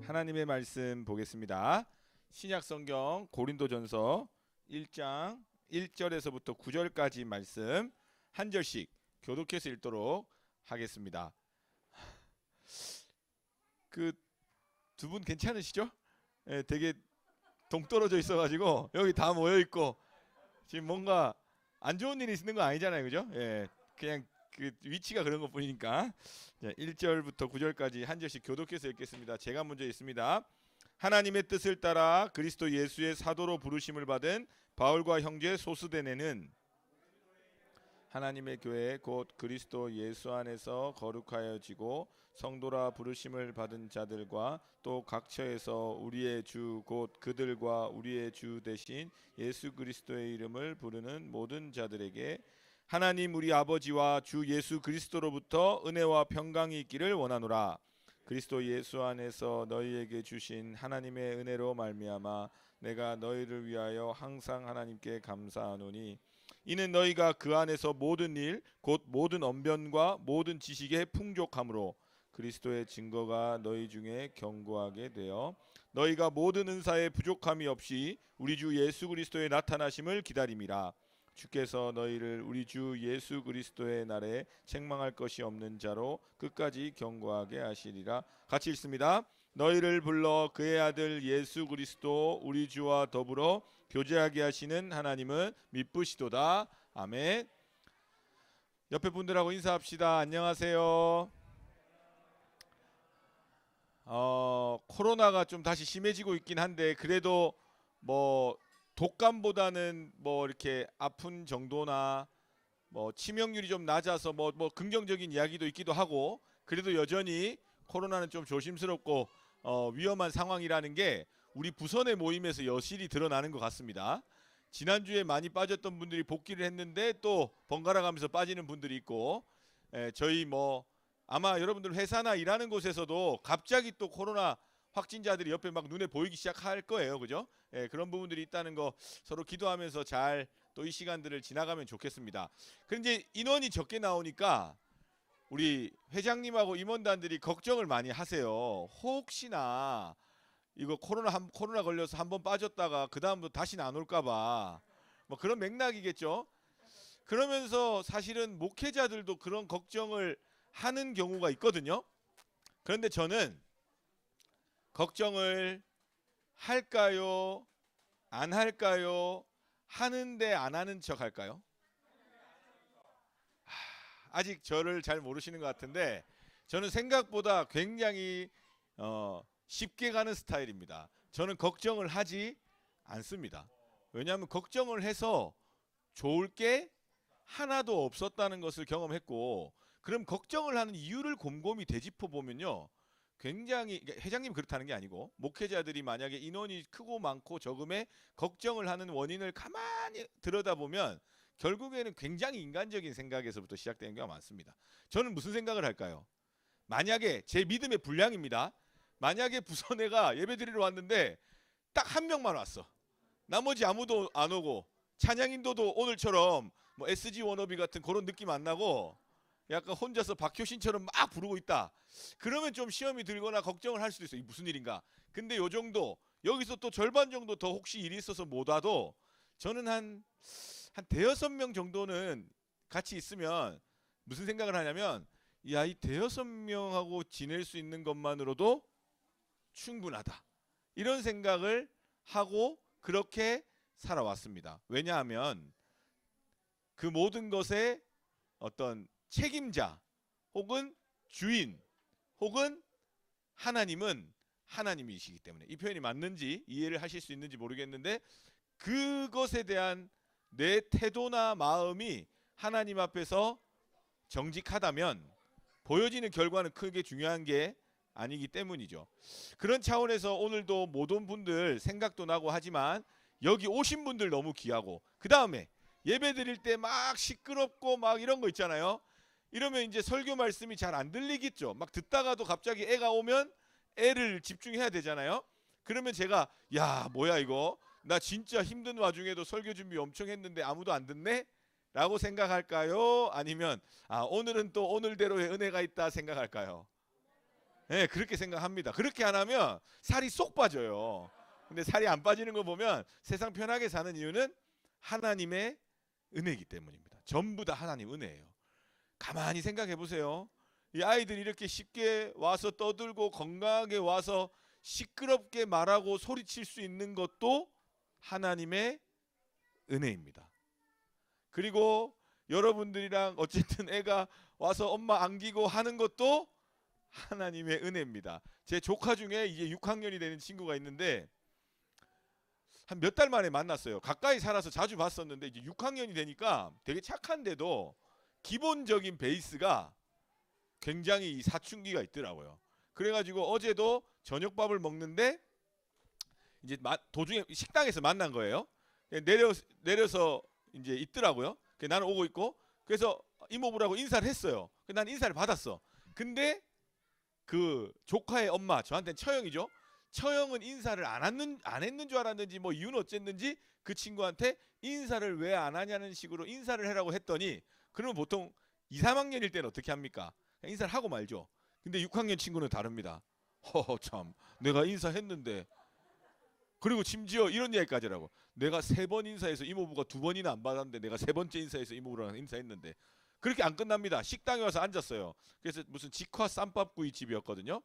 하나님의 말씀 보겠습니다. 신약 성경 고린도전서 1장 1절에서부터 9절까지 말씀 한 절씩 교독해서 읽도록 하겠습니다. 그 두 분 괜찮으시죠? 예, 되게 동떨어져 있어가지고 여기 다 모여 있고 지금 뭔가 안 좋은 일이 있는 거 아니잖아요, 그죠? 예, 그냥 그 위치가 그런 것 뿐이니까. 자, 1절부터 9절까지 한 절씩 교독해서 읽겠습니다. 제가 먼저 읽습니다. 하나님의 뜻을 따라 그리스도 예수의 사도로 부르심을 받은 바울과 형제 소스데네는 하나님의 교회 곧 그리스도 예수 안에서 거룩하여지고 성도라 부르심을 받은 자들과 또 각처에서 우리의 주 곧 그들과 우리의 주 대신 예수 그리스도의 이름을 부르는 모든 자들에게 하나님 우리 아버지와 주 예수 그리스도로부터 은혜와 평강이 있기를 원하노라. 그리스도 예수 안에서 너희에게 주신 하나님의 은혜로 말미암아 내가 너희를 위하여 항상 하나님께 감사하노니 이는 너희가 그 안에서 모든 일 곧 모든 언변과 모든 지식에 풍족함으로 그리스도의 증거가 너희 중에 견고하게 되어 너희가 모든 은사에 부족함이 없이 우리 주 예수 그리스도의 나타나심을 기다림이라. 주께서 너희를 우리 주 예수 그리스도의 날에 책망할 것이 없는 자로 끝까지 견고하게 하시리라. 같이 읽습니다. 너희를 불러 그의 아들 예수 그리스도 우리 주와 더불어 교제하게 하시는 하나님은 미쁘시도다. 아멘. 옆에 분들하고 인사합시다. 안녕하세요. 코로나가 좀 다시 심해지고 있긴 한데 그래도 뭐 독감보다는 뭐 이렇게 아픈 정도나 뭐 치명률이 좀 낮아서 뭐 긍정적인 이야기도 있기도 하고 그래도 여전히 코로나는 좀 조심스럽고 위험한 상황이라는 게 우리 부선의 모임에서 여실히 드러나는 것 같습니다. 지난주에 많이 빠졌던 분들이 복귀를 했는데 또 번갈아 가면서 빠지는 분들이 있고 저희 뭐 아마 여러분들 회사나 일하는 곳에서도 갑자기 또 코로나 확진자들이 옆에 막 눈에 보이기 시작할 거예요. 그죠? 그런 부분들이 있다는 거 서로 기도하면서 잘 또 이 시간들을 지나가면 좋겠습니다. 그런데 인원이 적게 나오니까 우리 회장님하고 임원단들이 걱정을 많이 하세요. 혹시나 이거 코로나 걸려서 한번 빠졌다가 그 다음부터 다시는 안 올까봐 뭐 그런 맥락이겠죠. 그러면서 사실은 목회자들도 그런 걱정을 하는 경우가 있거든요. 그런데 저는 걱정을 할까요? 안 할까요? 하는데 안 하는 척 할까요? 아직 저를 잘 모르시는 것 같은데 저는 생각보다 굉장히 쉽게 가는 스타일입니다. 저는 걱정을 하지 않습니다. 왜냐하면 걱정을 해서 좋을 게 하나도 없었다는 것을 경험했고 그럼 걱정을 하는 이유를 곰곰이 되짚어 보면요. 굉장히 회장님이 그렇다는 게 아니고 목회자들이 만약에 인원이 크고 많고 적음에 걱정을 하는 원인을 가만히 들여다보면 결국에는 굉장히 인간적인 생각에서부터 시작되는 경우가 많습니다. 저는 무슨 생각을 할까요? 만약에 제 믿음의 분량입니다. 만약에 부서내가 예배드리러 왔는데 딱 한 명만 왔어. 나머지 아무도 안 오고 찬양인도도 오늘처럼 뭐 SG 워너비 같은 그런 느낌 안 나고 약간 혼자서 박효신처럼 막 부르고 있다. 그러면 좀 시험이 들거나 걱정을 할 수도 있어요. 무슨 일인가. 근데 요 정도 여기서 또 절반 정도 더 혹시 일이 있어서 못 와도 저는 한 대여섯 명 정도는 같이 있으면 무슨 생각을 하냐면 야, 이 대여섯 명하고 지낼 수 있는 것만으로도 충분하다. 이런 생각을 하고 그렇게 살아왔습니다. 왜냐하면 그 모든 것의 어떤 책임자 혹은 주인 혹은 하나님은 하나님이시기 때문에 이 표현이 맞는지 이해를 하실 수 있는지 모르겠는데 그것에 대한 내 태도나 마음이 하나님 앞에서 정직하다면 보여지는 결과는 크게 중요한 게 아니기 때문이죠. 그런 차원에서 오늘도 못 온 분들 생각도 나고 하지만 여기 오신 분들 너무 귀하고 그 다음에 예배 드릴 때 막 시끄럽고 막 이런 거 있잖아요. 이러면 이제 설교 말씀이 잘 안 들리겠죠. 막 듣다가도 갑자기 애가 오면 애를 집중해야 되잖아요. 그러면 제가 야 뭐야 이거 나 진짜 힘든 와중에도 설교 준비 엄청 했는데 아무도 안 듣네? 라고 생각할까요? 아니면 오늘은 또 오늘대로의 은혜가 있다 생각할까요? 네, 그렇게 생각합니다. 그렇게 안 하면 살이 쏙 빠져요. 근데 살이 안 빠지는 거 보면 세상 편하게 사는 이유는 하나님의 은혜이기 때문입니다. 전부 다 하나님 은혜예요. 가만히 생각해 보세요. 이 아이들이 이렇게 쉽게 와서 떠들고 건강하게 와서 시끄럽게 말하고 소리칠 수 있는 것도 하나님의 은혜입니다. 그리고 여러분들이랑 어쨌든 애가 와서 엄마 안기고 하는 것도 하나님의 은혜입니다. 제 조카 중에 이제 6학년이 되는 친구가 있는데 한 몇 달 만에 만났어요. 가까이 살아서 자주 봤었는데 이제 6학년이 되니까 되게 착한데도 기본적인 베이스가 굉장히 사춘기가 있더라고요. 그래가지고 어제도 저녁밥을 먹는데 이제 도중에 식당에서 만난 거예요. 내려서 이제 있더라고요. 나는 오고 있고 그래서 이모부라고 인사를 했어요. 난 인사를 받았어. 근데 그 조카의 엄마, 저한테는 처형이죠. 처형은 인사를 안 했는 줄 알았는지 뭐 이유는 어쨌는지 그 친구한테 인사를 왜 안 하냐는 식으로 인사를 해라고 했더니 그러면 보통 2, 3학년일 때는 어떻게 합니까? 인사를 하고 말죠. 근데 6학년 친구는 다릅니다. 허허 참 내가 인사했는데 그리고 심지어 이런 이야기까지라고 내가 3번 인사해서 이모부가 2번이나 안 받았는데 내가 3번째 인사해서 이모부랑 인사했는데 그렇게 안 끝납니다. 식당에 와서 앉았어요. 그래서 무슨 직화 쌈밥구이 집이었거든요.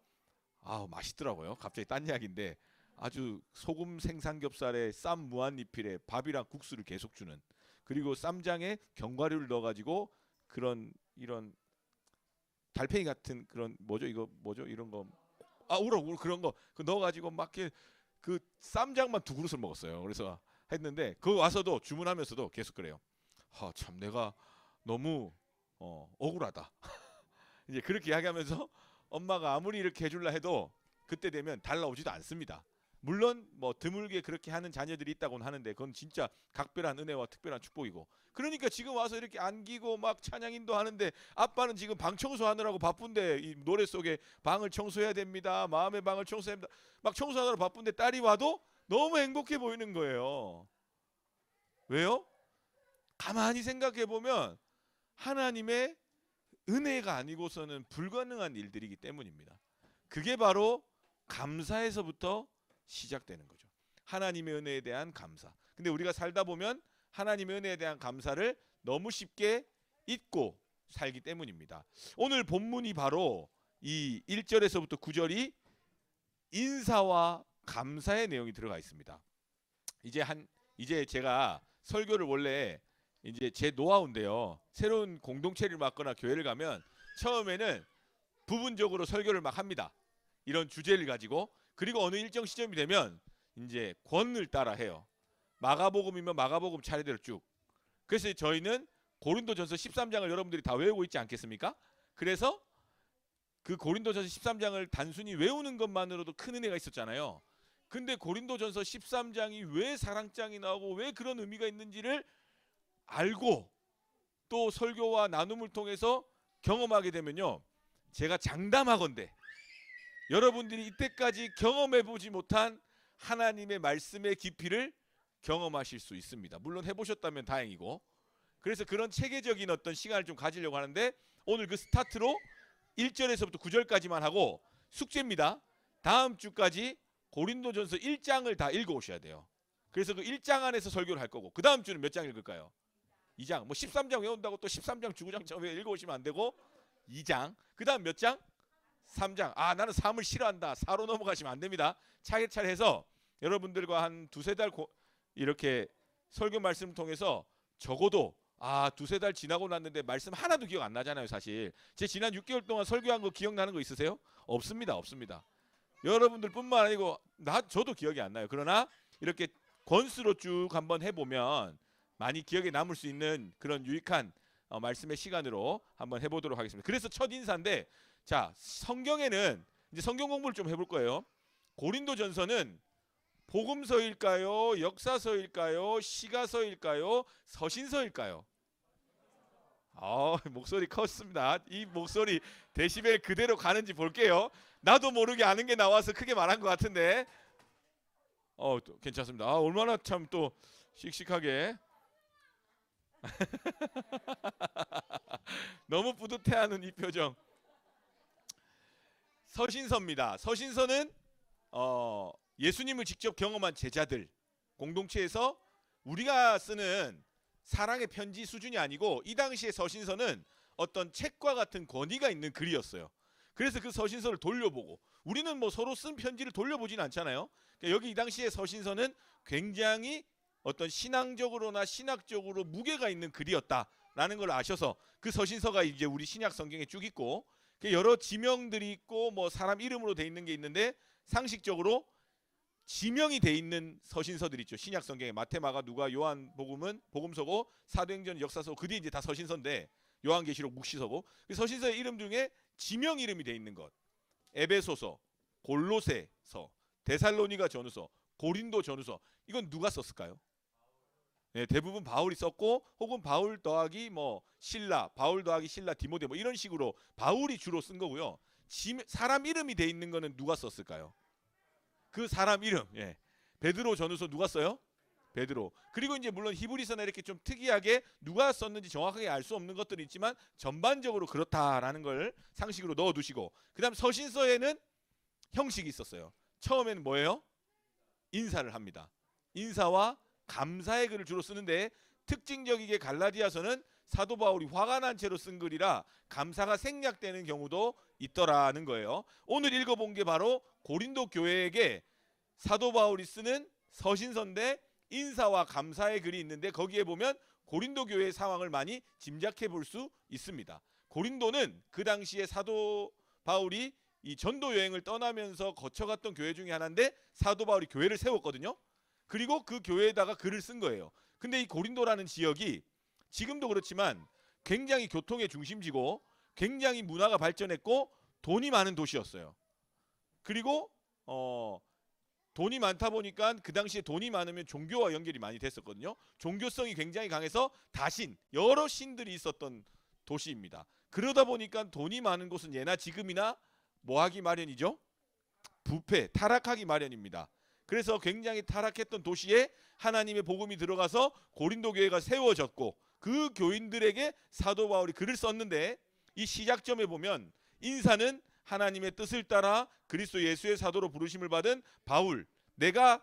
아 맛있더라고요. 갑자기 딴 이야기인데 아주 소금 생삼겹살에 쌈 무한리필에 밥이랑 국수를 계속 주는 그리고 쌈장에 견과류를 넣어가지고 그런 이런 달팽이 같은 그런 뭐죠 이거 뭐죠 이런 거 우럭 그런 거 그 넣어가지고 막 그 쌈장만 2그릇을 먹었어요. 그래서 했는데 그 와서도 주문하면서도 계속 그래요. 참 내가 너무 억울하다. 이제 그렇게 이야기하면서 엄마가 아무리 이렇게 해줄라 해도 그때 되면 달라오지도 않습니다. 물론 뭐 드물게 그렇게 하는 자녀들이 있다고는 하는데 그건 진짜 각별한 은혜와 특별한 축복이고 그러니까 지금 와서 이렇게 안기고 막 찬양인도 하는데 아빠는 지금 방 청소하느라고 바쁜데 이 노래 속에 방을 청소해야 됩니다. 마음의 방을 청소해야 됩니다. 막 청소하느라 바쁜데 딸이 와도 너무 행복해 보이는 거예요. 왜요? 가만히 생각해 보면 하나님의 은혜가 아니고서는 불가능한 일들이기 때문입니다. 그게 바로 감사에서부터 시작되는 거죠. 하나님의 은혜에 대한 감사. 근데 우리가 살다 보면 하나님의 은혜에 대한 감사를 너무 쉽게 잊고 살기 때문입니다. 오늘 본문이 바로 이 1절에서부터 9절이 인사와 감사의 내용이 들어가 있습니다. 이제 제가 설교를 원래 이제 제 노하우인데요. 새로운 공동체를 맡거나 교회를 가면 처음에는 부분적으로 설교를 막 합니다. 이런 주제를 가지고 그리고 어느 일정 시점이 되면 이제 권을 따라 해요. 마가복음이면 마가복음 차례대로 쭉. 그래서 저희는 고린도전서 13장을 여러분들이 다 외우고 있지 않겠습니까? 그래서 그 고린도전서 13장을 단순히 외우는 것만으로도 큰 은혜가 있었잖아요. 근데 고린도전서 13장이 왜 사랑장이 나오고 왜 그런 의미가 있는지를 알고 또 설교와 나눔을 통해서 경험하게 되면요. 제가 장담하건대 여러분들이 이때까지 경험해보지 못한 하나님의 말씀의 깊이를 경험하실 수 있습니다. 물론 해보셨다면 다행이고 그래서 그런 체계적인 어떤 시간을 좀 가지려고 하는데 오늘 그 스타트로 1절에서부터 9절까지만 하고 숙제입니다. 다음 주까지 고린도전서 1장을 다 읽어오셔야 돼요. 그래서 그 1장 안에서 설교를 할 거고 그 다음 주는 몇 장 읽을까요? 2장. 뭐 13장 외운다고 또 13장 주구장창 읽어오시면 안 되고 2장. 그 다음 몇 장? 3장. 나는 3을 싫어한다. 4로 넘어가시면 안 됩니다. 차례차례 해서 여러분들과 한 두세 달 이렇게 설교 말씀을 통해서 적어도 2-3달 지나고 났는데 말씀 하나도 기억 안 나잖아요. 사실 제 지난 6개월 동안 설교한 거 기억나는 거 있으세요? 없습니다. 여러분들 뿐만 아니고 저도 기억이 안 나요. 그러나 이렇게 권수로 쭉 한번 해보면 많이 기억에 남을 수 있는 그런 유익한 말씀의 시간으로 한번 해보도록 하겠습니다. 그래서 첫 인사인데 자 성경에는 이제 성경 공부를 좀 해볼 거예요. 고린도전서는 복음서일까요? 역사서일까요? 시가서일까요? 서신서일까요? 목소리 컸습니다. 이 목소리 데시벨 그대로 가는지 볼게요. 나도 모르게 아는 게 나와서 크게 말한 것 같은데 괜찮습니다. 얼마나 참 또 씩씩하게 너무 뿌듯해하는 이 표정. 서신서입니다. 서신서는 예수님을 직접 경험한 제자들 공동체에서 우리가 쓰는 사랑의 편지 수준이 아니고 이 당시의 서신서는 어떤 책과 같은 권위가 있는 글이었어요. 그래서 그 서신서를 돌려보고 우리는 뭐 서로 쓴 편지를 돌려보진 않잖아요. 그러니까 여기 이 당시의 서신서는 굉장히 어떤 신앙적으로나 신학적으로 무게가 있는 글이었다라는 걸 아셔서 그 서신서가 이제 우리 신약 성경에 쭉 있고 여러 지명들이 있고 뭐 사람 이름으로 돼 있는 게 있는데 상식적으로 지명이 돼 있는 서신서들 있죠. 신약 성경에 마태, 마가, 누가, 요한 복음은 복음서고 사도행전 역사서 그 뒤에 이제 다 서신서인데 요한계시록 묵시서고 그 서신서의 이름 중에 지명 이름이 돼 있는 것. 에베소서, 골로새서, 데살로니가 전후서, 고린도 전후서 이건 누가 썼을까요? 네, 대부분 바울이 썼고 혹은 바울 더하기 뭐 실라, 바울 더하기 실라, 디모데 뭐 이런 식으로 바울이 주로 쓴 거고요. 사람 이름이 돼 있는 거는 누가 썼을까요? 그 사람 이름. 예. 베드로 전후서 누가 써요? 베드로. 그리고 이제 물론 히브리서나 이렇게 좀 특이하게 누가 썼는지 정확하게 알 수 없는 것들이 있지만 전반적으로 그렇다라는 걸 상식으로 넣어 두시고 그다음 서신서에는 형식이 있었어요. 처음에는 뭐예요? 인사를 합니다. 인사와 감사의 글을 주로 쓰는데 특징적이게 갈라디아서는 사도 바울이 화가 난 채로 쓴 글이라 감사가 생략되는 경우도 있더라는 거예요. 오늘 읽어본 게 바로 고린도 교회에게 사도 바울이 쓰는 서신서인데 인사와 감사의 글이 있는데 거기에 보면 고린도 교회의 상황을 많이 짐작해 볼 수 있습니다. 고린도는 그 당시에 사도 바울이 이 전도 여행을 떠나면서 거쳐갔던 교회 중에 하나인데 사도 바울이 교회를 세웠거든요. 그리고 그 교회에다가 글을 쓴 거예요. 근데 이 고린도라는 지역이 지금도 그렇지만 굉장히 교통의 중심지고 굉장히 문화가 발전했고 돈이 많은 도시였어요. 그리고 돈이 많다 보니까 그 당시에 돈이 많으면 종교와 연결이 많이 됐었거든요. 종교성이 굉장히 강해서 다신 여러 신들이 있었던 도시입니다. 그러다 보니까 돈이 많은 곳은 예나 지금이나 뭐하기 마련이죠? 부패, 타락하기 마련입니다. 그래서 굉장히 타락했던 도시에 하나님의 복음이 들어가서 고린도 교회가 세워졌고 그 교인들에게 사도 바울이 글을 썼는데 이 시작점에 보면 인사는 하나님의 뜻을 따라 그리스도 예수의 사도로 부르심을 받은 바울. 내가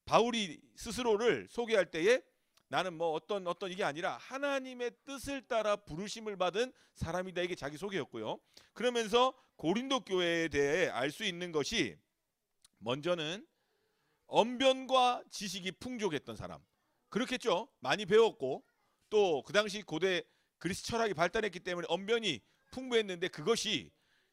바울이 스스로를 소개할 때에 나는 뭐 어떤 이게 아니라 하나님의 뜻을 따라 부르심을 받은 사람이다 이게 자기 소개였고요. 그러면서 고린도 교회에 대해 알 수 있는 것이 먼저는 언변과 지식이 풍족했던 사람. 그렇겠죠. 많이 배웠고 또 그 당시 고대 그리스 철학이 발달했기 때문에 언변이 풍부했는데 그것이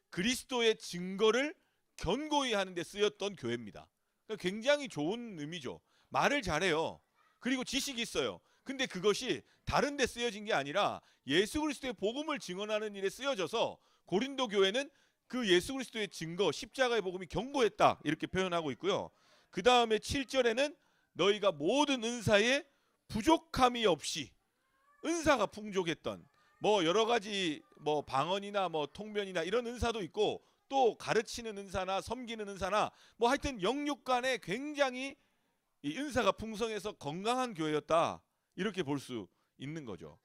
그리스도의 증거를 견고히 하는 데 쓰였던 교회입니다. 그러니까 굉장히 좋은 의미죠. 말을 잘해요. 그리고 지식이 있어요. 근데 그것이 다른 데 쓰여진 게 아니라 예수 그리스도의 복음을 증언하는 일에 쓰여져서 고린도 교회는 그 예수 그리스도의 증거 십자가의 복음이 견고했다 이렇게 표현하고 있고요. 그 다음에 7절에는 너희가 모든 은사에 부족함이 없이 은사가 풍족했던 뭐 여러 가지 뭐 방언이나 뭐 통변이나 이런 은사도 있고 또 가르치는 은사나 섬기는 은사나 뭐 하여튼 영육 간에 굉장히 이 은사가 풍성해서 건강한 교회였다 이렇게 볼 수 있는 거죠.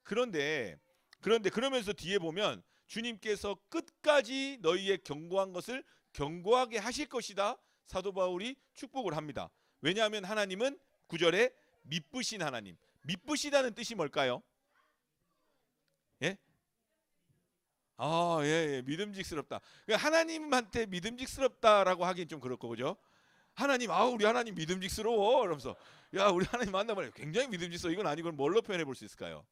그런데 그러면서 뒤에 보면 주님께서 끝까지 너희의 견고한 것을 견고하게 하실 것이다 사도 바울이 축복을 합니다. 왜냐하면 하나님은 9절에 미쁘신 하나님. 미쁘시다는 뜻이 뭘까요? 예? 예, 믿음직스럽다. 하나님한테 믿음직스럽다라고 하긴 좀 그렇고 그죠? 하나님, 우리 하나님 믿음직스러워. 그러면서 야, 우리 하나님 만나면 굉장히 믿음직스러워. 이건 아니고 뭘로 표현해 볼 수 있을까요?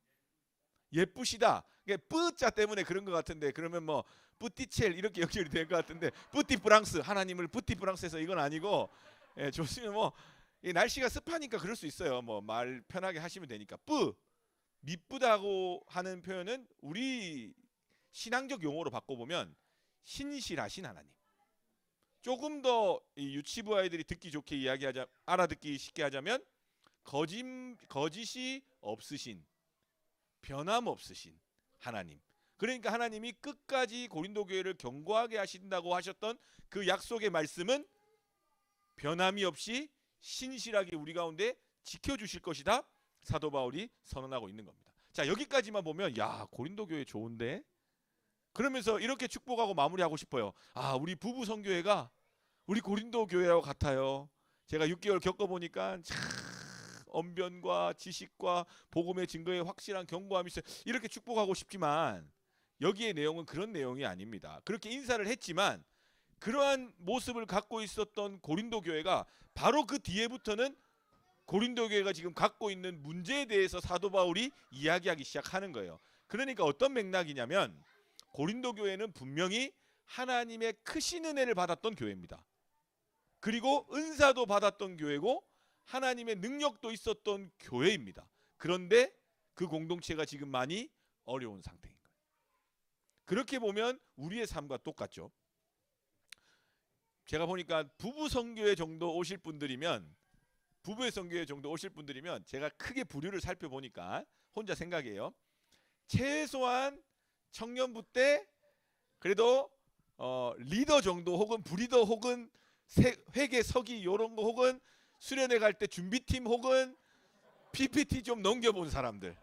예쁘시다. 뿌자 때문에 그런 것 같은데 그러면 뭐 뿌티첼 이렇게 연결이 될 것 같은데 뿌티 프랑스 하나님을 뿌티 프랑스에서 이건 아니고 좋으면 뭐 날씨가 습하니까 그럴 수 있어요. 뭐 말 편하게 하시면 되니까 미쁘다고 하는 표현은 우리 신앙적 용어로 바꿔보면 신실하신 하나님. 조금 더 유치부 아이들이 듣기 좋게 알아듣기 쉽게 하자면 거짓이 없으신 변함없으신 하나님. 그러니까 하나님이 끝까지 고린도 교회를 견고하게 하신다고 하셨던 그 약속의 말씀은 변함이 없이 신실하게 우리 가운데 지켜주실 것이다 사도 바울이 선언하고 있는 겁니다. 자, 여기까지만 보면 야, 고린도 교회 좋은데 그러면서 이렇게 축복하고 마무리하고 싶어요. 아, 우리 부부 성교회가 우리 고린도 교회와 같아요. 제가 6개월 겪어보니까 참 언변과 지식과 복음의 증거에 확실한 견고함이 있어요. 이렇게 축복하고 싶지만 여기의 내용은 그런 내용이 아닙니다. 그렇게 인사를 했지만 그러한 모습을 갖고 있었던 고린도 교회가 바로 그 뒤에부터는 고린도 교회가 지금 갖고 있는 문제에 대해서 사도 바울이 이야기하기 시작하는 거예요. 그러니까 어떤 맥락이냐면 고린도 교회는 분명히 하나님의 크신 은혜를 받았던 교회입니다. 그리고 은사도 받았던 교회고 하나님의 능력도 있었던 교회입니다. 그런데 그 공동체가 지금 많이 어려운 상태인 거예요. 그렇게 보면 우리의 삶과 똑같죠. 제가 보니까 부부 선교회 정도 오실 분들이면 제가 크게 부류를 살펴보니까 혼자 생각해요. 최소한 청년부 때 그래도 리더 정도 혹은 부리더 혹은 회계 서기 이런 거 혹은 수련회 갈 때 준비팀 혹은 PPT 좀 넘겨본 사람들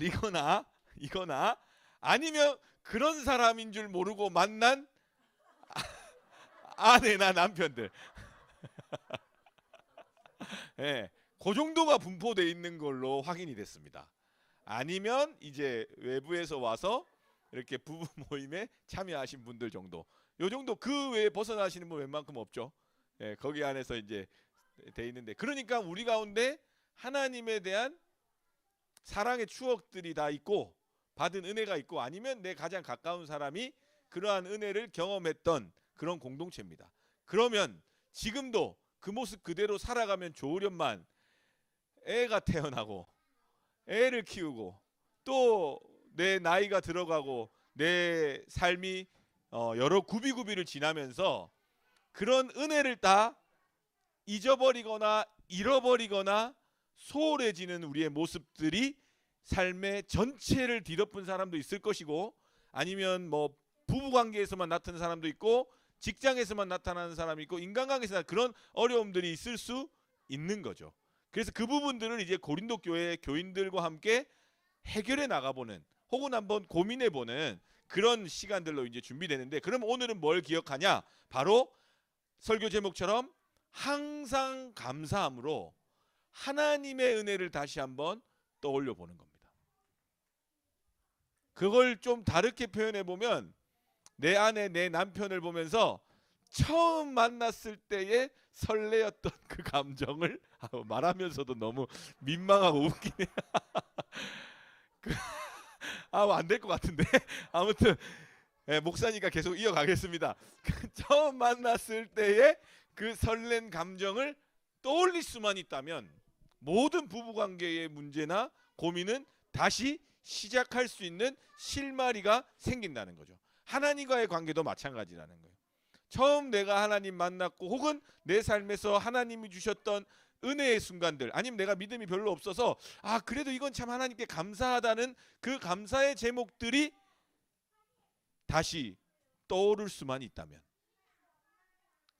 이거나 아니면 그런 사람인 줄 모르고 만난 아내나 남편들 네, 그 정도가 분포되어 있는 걸로 확인이 됐습니다. 아니면 이제 외부에서 와서 이렇게 부부 모임에 참여하신 분들 정도, 요 정도 그 외에 벗어나시는 분 웬만큼 없죠. 예, 거기 안에서 이제 돼 있는데, 그러니까 우리 가운데 하나님에 대한 사랑의 추억들이 다 있고 받은 은혜가 있고 아니면 내 가장 가까운 사람이 그러한 은혜를 경험했던 그런 공동체입니다. 그러면 지금도 그 모습 그대로 살아가면 좋으련만 애가 태어나고 애를 키우고 또 내 나이가 들어가고 내 삶이 여러 구비구비를 지나면서 그런 은혜를 다 잊어버리거나 잃어버리거나 소홀해지는 우리의 모습들이 삶의 전체를 뒤덮은 사람도 있을 것이고, 아니면 뭐 부부관계에서만 나타나는 사람도 있고 직장에서만 나타나는 사람이 있고 인간관계에서 그런 어려움들이 있을 수 있는 거죠. 그래서 그 부분들을 이제 고린도 교회 교인들과 함께 해결해 나가보는 혹은 한번 고민해보는 그런 시간들로 이제 준비되는데, 그럼 오늘은 뭘 기억하냐? 바로 설교 제목처럼 항상 감사함으로 하나님의 은혜를 다시 한번 떠올려 보는 겁니다. 그걸 좀 다르게 표현해 보면 내 아내 내 남편을 보면서 처음 만났을 때의 설레었던 그 감정을 말하면서도 너무 민망하고 웃기네. 안 될 것 같은데 아무튼 목사니까 계속 이어가겠습니다. 처음 만났을 때의 그 설렌 감정을 떠올릴 수만 있다면 모든 부부관계의 문제나 고민은 다시 시작할 수 있는 실마리가 생긴다는 거죠. 하나님과의 관계도 마찬가지라는 거예요. 처음 내가 하나님 만났고 혹은 내 삶에서 하나님이 주셨던 은혜의 순간들, 아니면 내가 믿음이 별로 없어서 그래도 이건 참 하나님께 감사하다는 그 감사의 제목들이 다시 떠오를 수만 있다면,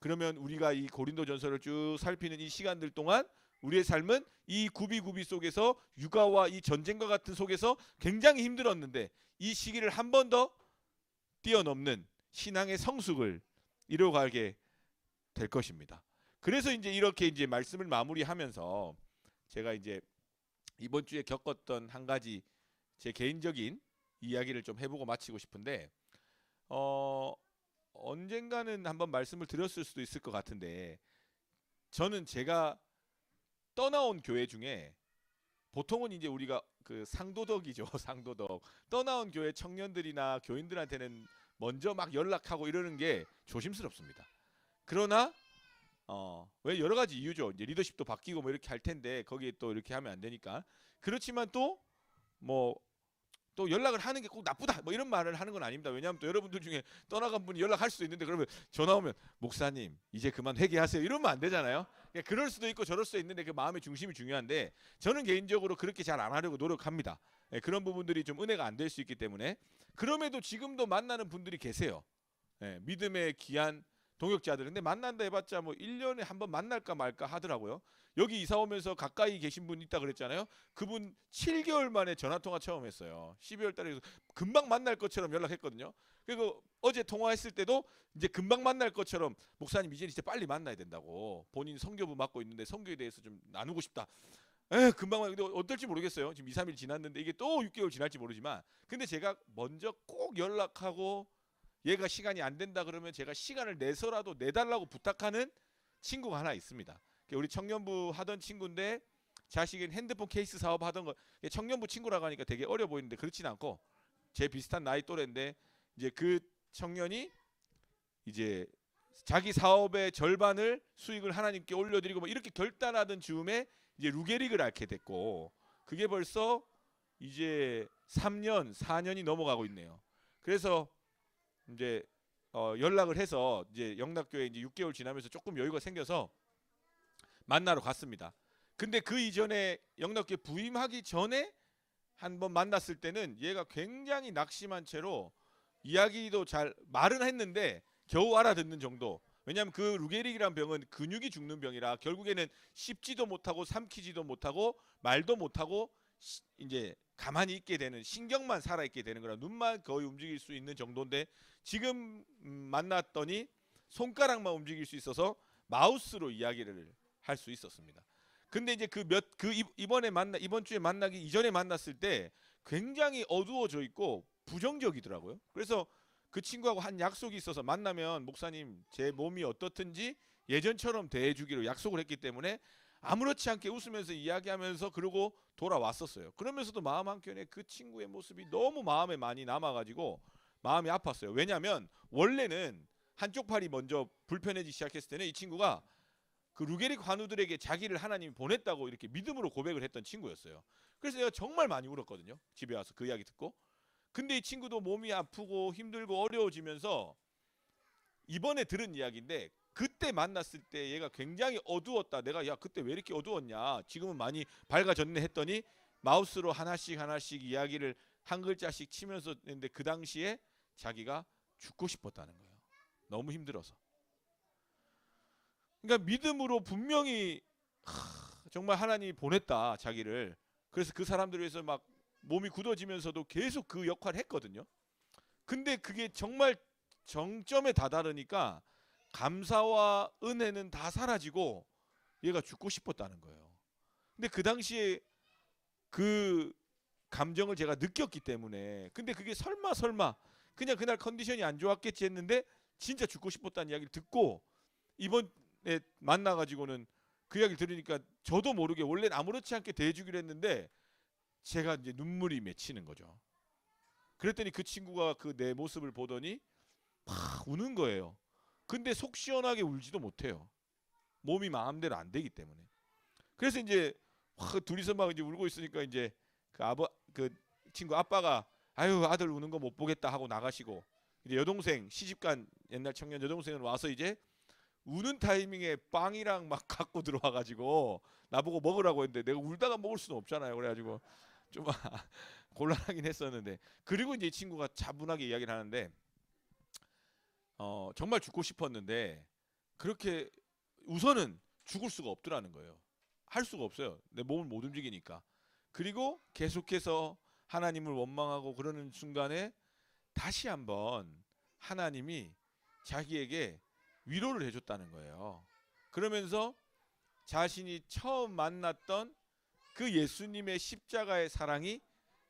그러면 우리가 이 고린도전서를 쭉 살피는 이 시간들 동안 우리의 삶은 이 구비구비 속에서 육아와 이 전쟁과 같은 속에서 굉장히 힘들었는데 이 시기를 한 번 더 뛰어넘는 신앙의 성숙을 이뤄가게 될 것입니다. 그래서 이제 이렇게 이제 말씀을 마무리하면서 제가 이제 이번 주에 겪었던 한 가지 제 개인적인 이야기를 좀 해보고 마치고 싶은데, 언젠가는 한번 말씀을 드렸을 수도 있을 것 같은데, 저는 제가 떠나온 교회 중에 보통은 이제 우리가 그 상도덕이죠. 상도덕. 떠나온 교회 청년들이나 교인들한테는 먼저 막 연락하고 이러는 게 조심스럽습니다. 그러나 왜 여러 가지 이유죠. 이제 리더십도 바뀌고 뭐 이렇게 할 텐데 거기에 또 이렇게 하면 안 되니까. 그렇지만 또 연락을 하는 게 꼭 나쁘다 뭐 이런 말을 하는 건 아닙니다. 왜냐하면 또 여러분들 중에 떠나간 분이 연락할 수도 있는데 그러면 전화 오면 목사님 이제 그만 회개하세요 이러면 안 되잖아요. 그러니까 그럴 수도 있고 저럴 수도 있는데 그 마음의 중심이 중요한데, 저는 개인적으로 그렇게 잘 안 하려고 노력합니다. 그런 부분들이 좀 은혜가 안 될 수 있기 때문에. 그럼에도 지금도 만나는 분들이 계세요. 믿음의 귀한 동역자들. 근데 만난다 해봤자 뭐 1년에 한 번 만날까 말까 하더라고요. 여기 이사 오면서 가까이 계신 분 있다 그랬잖아요. 그분 7개월 만에 전화통화 처음 했어요. 12월 달에 금방 만날 것처럼 연락했거든요. 그리고 어제 통화했을 때도 이제 금방 만날 것처럼 목사님 이제 진짜 빨리 만나야 된다고. 본인 선교부 맡고 있는데 선교에 대해서 좀 나누고 싶다. 금방 근데 어떨지 모르겠어요. 지금 2, 3일 지났는데 이게 또 6개월 지날지 모르지만 근데 제가 먼저 꼭 연락하고 얘가 시간이 안 된다 그러면 제가 시간을 내서라도 내달라고 부탁하는 친구가 하나 있습니다. 우리 청년부 하던 친구인데 자식은 핸드폰 케이스 사업 하던 거 청년부 친구라고 하니까 되게 어려 보이는데 그렇진 않고 제 비슷한 나이 또래인데 이제 그 청년이 이제 자기 사업의 절반을 수익을 하나님께 올려드리고 뭐 이렇게 결단하던 즈음에 이제 루게릭을 앓게 됐고 그게 벌써 이제 3년, 4년이 넘어가고 있네요. 그래서 이제 연락을 해서 이제 영락교회 이제 6개월 지나면서 조금 여유가 생겨서 만나러 갔습니다. 근데 그 이전에 영락교회 부임하기 전에 한번 만났을 때는 얘가 굉장히 낙심한 채로 이야기도 잘 말은 했는데 겨우 알아듣는 정도. 왜냐하면 그 루게릭이란 병은 근육이 죽는 병이라 결국에는 씹지도 못하고 삼키지도 못하고 말도 못하고 이제 가만히 있게 되는 신경만 살아있게 되는 거라 눈만 거의 움직일 수 있는 정도인데 지금 만났더니 손가락만 움직일 수 있어서 마우스로 이야기를 할 수 있었습니다. 근데 이제 이번 주에 만나기 이전에 만났을 때 굉장히 어두워져 있고 부정적이더라고요. 그래서 그 친구하고 한 약속이 있어서 만나면 목사님 제 몸이 어떻든지 예전처럼 대해주기로 약속을 했기 때문에 아무렇지 않게 웃으면서 이야기하면서 그러고 돌아왔었어요. 그러면서도 마음 한켠에 그 친구의 모습이 너무 마음에 많이 남아가지고 마음이 아팠어요. 왜냐하면 원래는 한쪽 팔이 먼저 불편해지기 시작했을 때는 이 친구가 그 루게릭 환우들에게 자기를 하나님이 보냈다고 이렇게 믿음으로 고백을 했던 친구였어요. 그래서 내가 정말 많이 울었거든요. 집에 와서 그 이야기 듣고. 근데 이 친구도 몸이 아프고 힘들고 어려워지면서 이번에 들은 이야기인데 그때 만났을 때 얘가 굉장히 어두웠다. 내가 야 그때 왜 이렇게 어두웠냐. 지금은 많이 밝아졌네 했더니 마우스로 하나씩 이야기를 한 글자씩 치면서 했는데 그 당시에 자기가 죽고 싶었다는 거예요. 너무 힘들어서. 그러니까 믿음으로 분명히 정말 하나님이 보냈다 자기를. 그래서 그 사람들을 위해서 막 몸이 굳어지면서도 계속 그 역할을 했거든요. 근데 그게 정말 정점에 다다르니까 감사와 은혜는 다 사라지고 얘가 죽고 싶었다는 거예요. 근데 그 당시에 그 감정을 제가 느꼈기 때문에 근데 그게 설마 그냥 그날 컨디션이 안 좋았겠지 했는데 진짜 죽고 싶었다는 이야기를 듣고 이번에 만나가지고는 그 이야기를 들으니까 저도 모르게 원래는 아무렇지 않게 대해주기로 했는데 제가 이제 눈물이 맺히는 거죠. 그랬더니 그 친구가 그 내 모습을 보더니 막 우는 거예요. 근데 속 시원하게 울지도 못해요. 몸이 마음대로 안 되기 때문에. 그래서 이제 둘이서 막 이제 울고 있으니까 이제 그 친구 아빠가 아유 아들 우는 거 못 보겠다 하고 나가시고 이제 여동생 시집간 옛날 청년 여동생은 와서 이제 우는 타이밍에 빵이랑 막 갖고 들어와가지고 나보고 먹으라고 했는데 내가 울다가 먹을 수는 없잖아요. 그래가지고 좀 곤란하긴 했었는데 그리고 이제 이 친구가 차분하게 이야기를 하는데 정말 죽고 싶었는데 그렇게 우선은 죽을 수가 없더라는 거예요. 할 수가 없어요. 내 몸을 못 움직이니까. 그리고 계속해서 하나님을 원망하고 그러는 순간에 다시 한번 하나님이 자기에게 위로를 해줬다는 거예요. 그러면서 자신이 처음 만났던 그 예수님의 십자가의 사랑이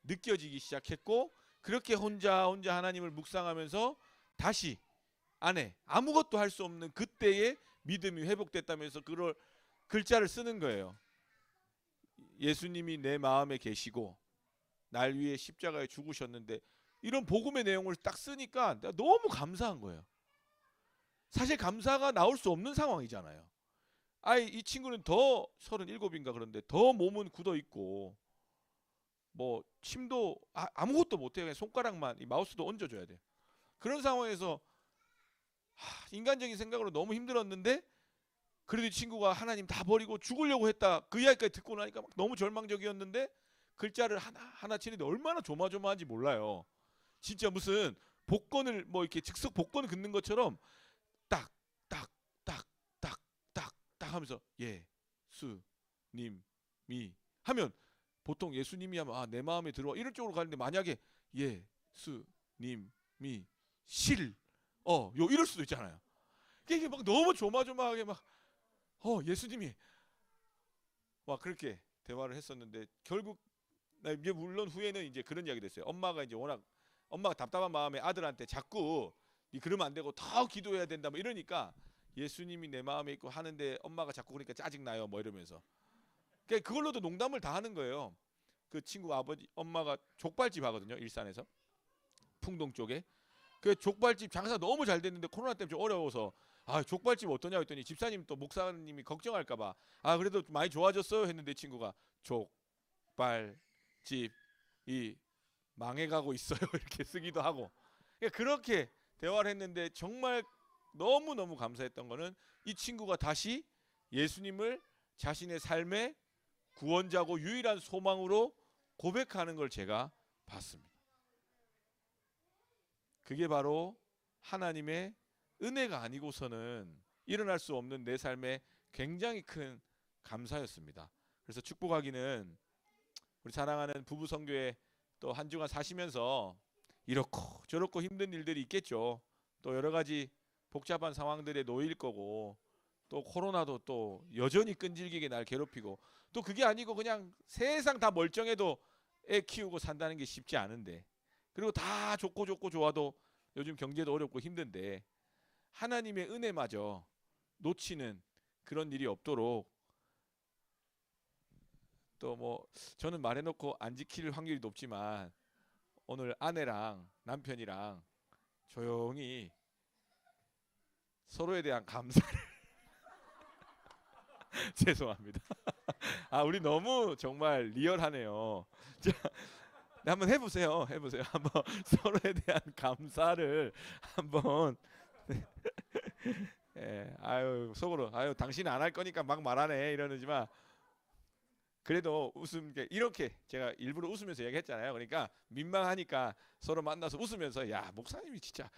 느껴지기 시작했고 그렇게 혼자 하나님을 묵상하면서 다시 안에 아무것도 할 수 없는 그때의 믿음이 회복됐다면서 그걸 글자를 쓰는 거예요. 예수님이 내 마음에 계시고 날 위해 십자가에 죽으셨는데 이런 복음의 내용을 딱 쓰니까 내가 너무 감사한 거예요. 사실 감사가 나올 수 없는 상황이잖아요. 이 친구는 더 37인가 그런데 더 몸은 굳어 있고 뭐 침도 아무것도 못해요. 그냥 손가락만 이 마우스도 얹어줘야 돼요. 그런 상황에서 인간적인 생각으로 너무 힘들었는데 그래도 이 친구가 하나님 다 버리고 죽으려고 했다. 그 이야기까지 듣고 나니까 막 너무 절망적이었는데 글자를 하나 치는데 얼마나 조마조마한지 몰라요. 진짜 무슨 복권을 뭐 이렇게 즉석 복권을 긋는 것처럼 딱 하면서 예수님이 하면 보통 예수님이 하면 아, 내 마음에 들어와 이런 쪽으로 가는데 만약에 예수님이 요 이럴 수도 있잖아요. 이게 막 너무 조마조마하게 막 예수님이 막 그렇게 대화를 했었는데 결국 이제 물론 후에는 이제 그런 이야기 됐어요. 엄마가 이제 워낙 엄마가 답답한 마음에 아들한테 자꾸 그러면 안 되고 더 기도해야 된다 뭐 이러니까 예수님이 내 마음에 있고 하는데 엄마가 자꾸 그러니까 짜증 나요 뭐 이러면서 그걸로도 농담을 다 하는 거예요. 그 친구 아버지 엄마가 족발집 하거든요. 일산에서 풍동 쪽에 그 족발집 장사 너무 잘 됐는데 코로나 때문에 좀 어려워서 아 족발집 어떠냐 했더니 집사님 또 목사님이 걱정할까봐 아 그래도 많이 좋아졌어요 했는데 친구가 족발집이 망해가고 있어요 이렇게 쓰기도 하고 그렇게 대화를 했는데 정말 너무너무 감사했던 거는 이 친구가 다시 예수님을 자신의 삶의 구원자고 유일한 소망으로 고백하는 걸 제가 봤습니다. 그게 바로 하나님의 은혜가 아니고서는 일어날 수 없는 내 삶의 굉장히 큰 감사였습니다. 그래서 축복하기는 우리 사랑하는 부부 선교회 또 한 주간 사시면서 이렇고 저렇고 힘든 일들이 있겠죠. 또 여러 가지 복잡한 상황들에 놓일 거고 또 코로나도 또 여전히 끈질기게 날 괴롭히고 또 그게 아니고 그냥 세상 다 멀쩡해도 애 키우고 산다는 게 쉽지 않은데 그리고 다 좋고 좋아도 요즘 경제도 어렵고 힘든데 하나님의 은혜마저 놓치는 그런 일이 없도록 또 뭐 저는 말해놓고 안 지킬 확률이 높지만 오늘 아내랑 남편이랑 조용히 서로에 대한 감사를 죄송합니다. 아 우리 너무 정말 리얼하네요. 자, 한번 해보세요. 한번 서로에 대한 감사를 한번 아유 속으로 아유 당신 안 할 거니까 막 말하네 이러지만 그래도 이렇게 제가 일부러 웃으면서 얘기했잖아요. 그러니까 민망하니까 서로 만나서 웃으면서 야 목사님이 진짜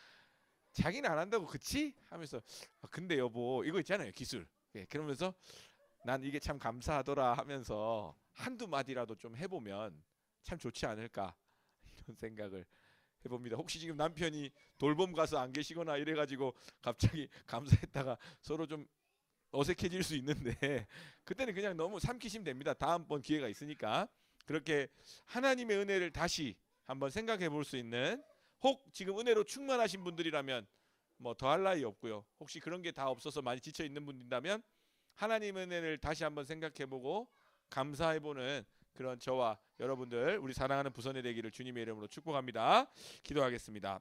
자기는 안 한다고 그치? 하면서 근데 여보 이거 있잖아요 기술. 그러면서 난 이게 참 감사하더라 하면서 한두 마디라도 좀 해보면 참 좋지 않을까 이런 생각을 해봅니다. 혹시 지금 남편이 돌봄 가서 안 계시거나 이래가지고 갑자기 감사했다가 서로 좀 어색해질 수 있는데 그때는 그냥 너무 삼키시면 됩니다. 다음번 기회가 있으니까 그렇게 하나님의 은혜를 다시 한번 생각해 볼 수 있는 혹 지금 은혜로 충만하신 분들이라면 뭐 더할 나위 없고요. 혹시 그런 게 다 없어서 많이 지쳐 있는 분이라면 하나님의 은혜를 다시 한번 생각해 보고 감사해 보는 그런 저와 여러분들 우리 사랑하는 부선회 되기를 주님의 이름으로 축복합니다. 기도하겠습니다.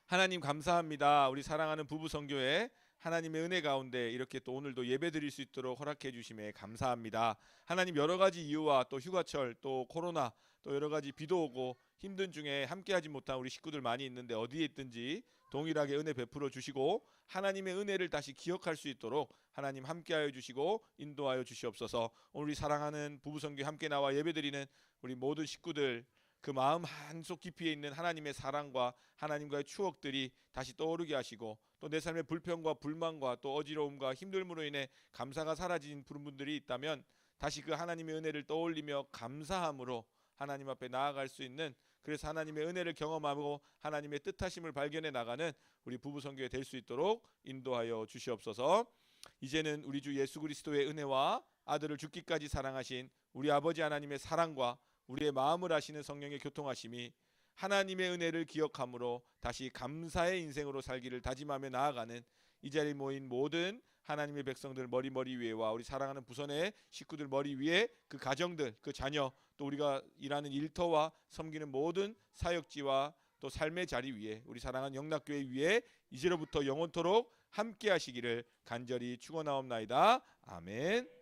하나님 감사합니다. 우리 사랑하는 부부 선교회 하나님의 은혜 가운데 이렇게 또 오늘도 예배 드릴 수 있도록 허락해 주심에 감사합니다. 하나님 여러 가지 이유와 또 휴가철 또 코로나 또 여러 가지 비도 오고 힘든 중에 함께하지 못한 우리 식구들 많이 있는데 어디에 있든지 동일하게 은혜 베풀어 주시고 하나님의 은혜를 다시 기억할 수 있도록 하나님 함께하여 주시고 인도하여 주시옵소서. 오늘 우리 사랑하는 부부 선교 함께 나와 예배드리는 우리 모든 식구들 그 마음 한속 깊이에 있는 하나님의 사랑과 하나님과의 추억들이 다시 떠오르게 하시고 또 내 삶의 불평과 불만과 또 어지러움과 힘듦으로 인해 감사가 사라진 분들이 있다면 다시 그 하나님의 은혜를 떠올리며 감사함으로 하나님 앞에 나아갈 수 있는 그래서 하나님의 은혜를 경험하고 하나님의 뜻하심을 발견해 나가는 우리 부부 선교회 될 수 있도록 인도하여 주시옵소서. 이제는 우리 주 예수 그리스도의 은혜와 아들을 죽기까지 사랑하신 우리 아버지 하나님의 사랑과 우리의 마음을 아시는 성령의 교통하심이 하나님의 은혜를 기억함으로 다시 감사의 인생으로 살기를 다짐하며 나아가는 이 자리에 모인 모든 하나님의 백성들 머리 위에와 우리 사랑하는 부선의 식구들 머리 위에 그 가정들 그 자녀 또 우리가 일하는 일터와 섬기는 모든 사역지와 또 삶의 자리 위에 우리 사랑하는 영락교회 위에 이제로부터 영원토록 함께 하시기를 간절히 축원하옵나이다. 아멘.